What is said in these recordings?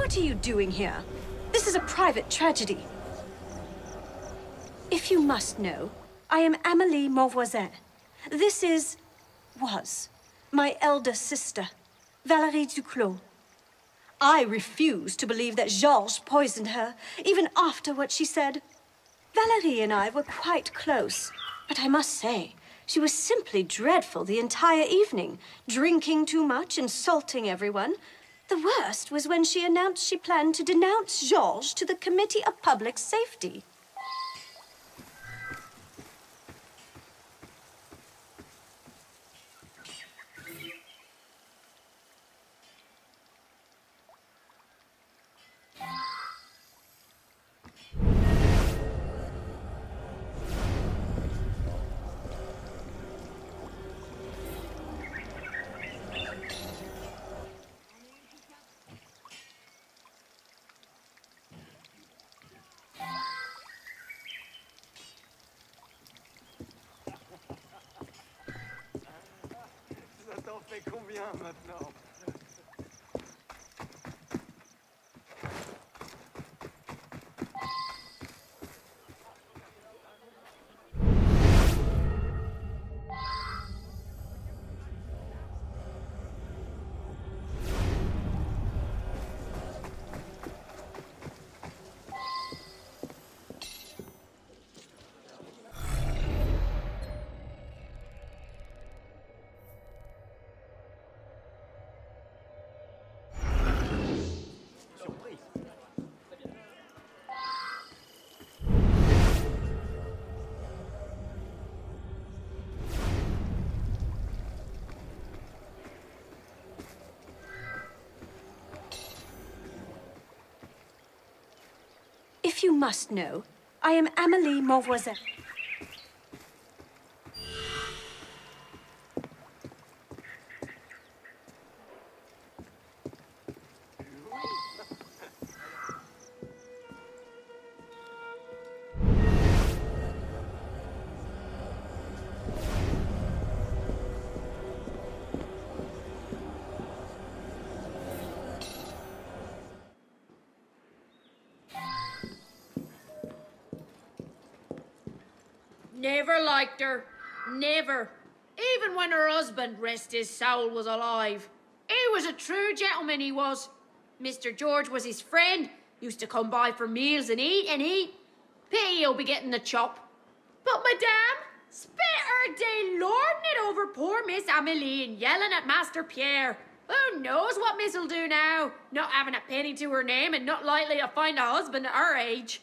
What are you doing here? This is a private tragedy. If you must know, I am Amélie Mauvoisin. This was my elder sister, Valérie Duclos. I refuse to believe that Georges poisoned her, even after what she said. Valérie and I were quite close, but I must say, she was simply dreadful the entire evening, drinking too much, insulting everyone. The worst was when she announced she planned to denounce Georges to the Committee of Public Safety. Combien maintenant? If you must know, I am Amélie Mauvoisin. Never liked her. Never. Even when her husband, rest his soul, was alive. He was a true gentleman, he was. Mr. George was his friend. Used to come by for meals and eat and eat. Pity he'll be getting the chop. But Madame spent her day lording it over poor Miss Amélie and yelling at Master Pierre. Who knows what Miss'll do now? Not having a penny to her name and not likely to find a husband at her age.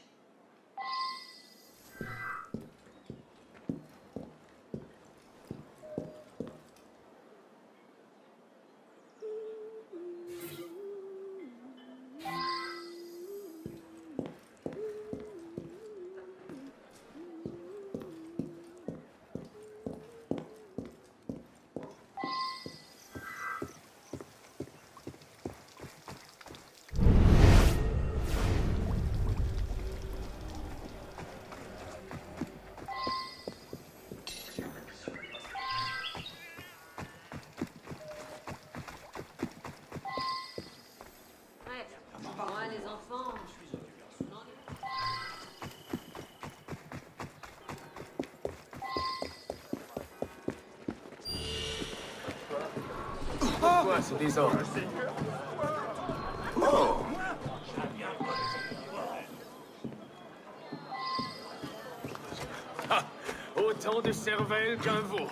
Quoi, ce désordre? Oh! Ah, autant de cervelle qu'un veau.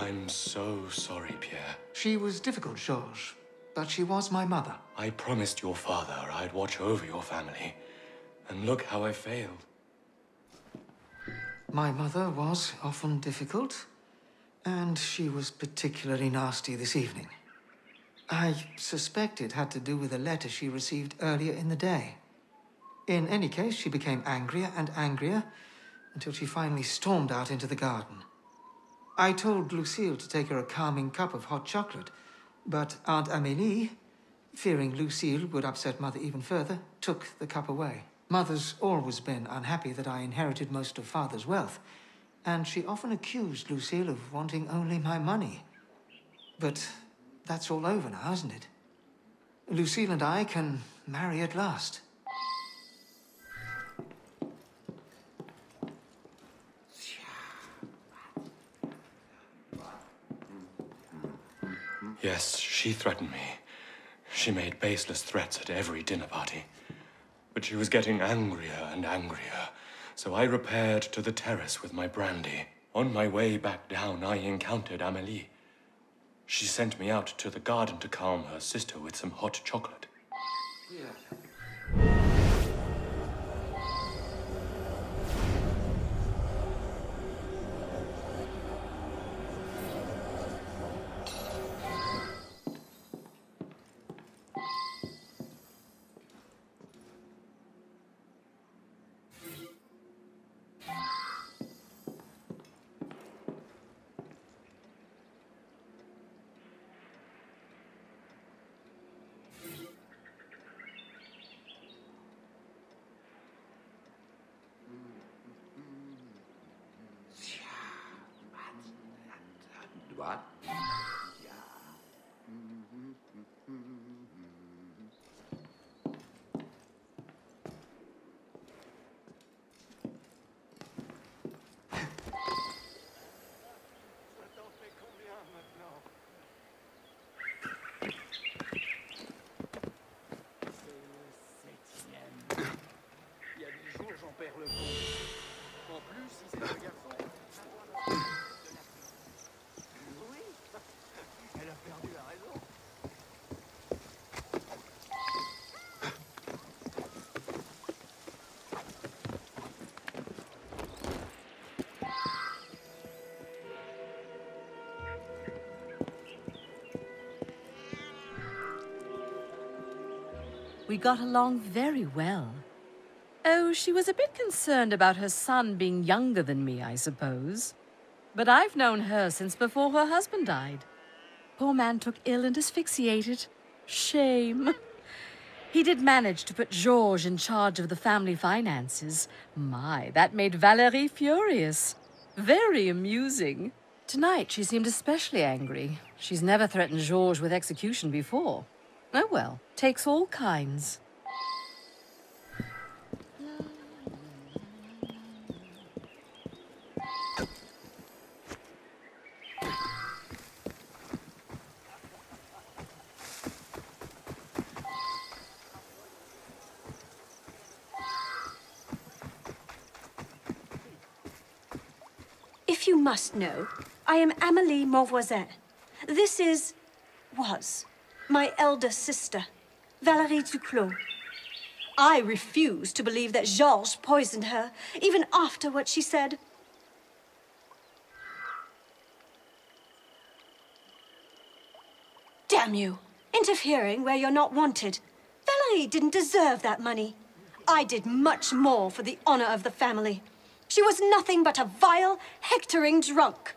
I'm so sorry, Pierre. She was difficult, Georges, but she was my mother. I promised your father I'd watch over your family. And look how I failed. My mother was often difficult, and she was particularly nasty this evening. I suspect it had to do with a letter she received earlier in the day. In any case, she became angrier and angrier until she finally stormed out into the garden. I told Lucille to take her a calming cup of hot chocolate, but Aunt Amélie, fearing Lucille would upset Mother even further, took the cup away. Mother's always been unhappy that I inherited most of Father's wealth, and she often accused Lucille of wanting only my money. But that's all over now, isn't it? Lucille and I can marry at last. Yes, she threatened me. She made baseless threats at every dinner party. But she was getting angrier and angrier, so I repaired to the terrace with my brandy. On my way back down, I encountered Amélie. She sent me out to the garden to calm her sister with some hot chocolate. Yeah. What? We got along very well. Oh, she was a bit concerned about her son being younger than me, I suppose. But I've known her since before her husband died. Poor man took ill and asphyxiated. Shame. He did manage to put Georges in charge of the family finances. My, that made Valérie furious. Very amusing. Tonight she seemed especially angry. She's never threatened Georges with execution before. Oh well, takes all kinds. If you must know, I am Amélie Mauvoisin. This was my elder sister, Valérie Duclos. I refuse to believe that Georges poisoned her, even after what she said. Damn you! Interfering where you're not wanted. Valérie didn't deserve that money. I did much more for the honor of the family. She was nothing but a vile, hectoring drunk.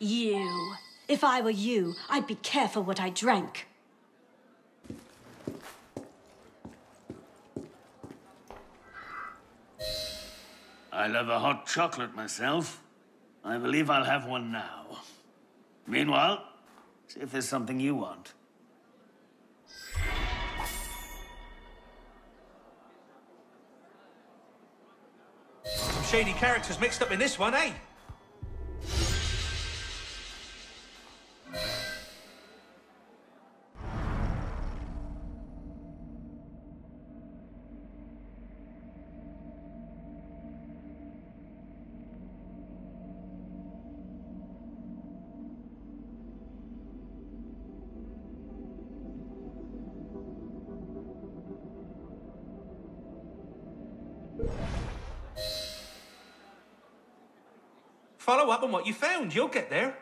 You. If I were you, I'd be careful what I drank. I love a hot chocolate myself. I believe I'll have one now. Meanwhile, see if there's something you want. Some shady characters mixed up in this one, eh? Follow up on what you found. You'll get there.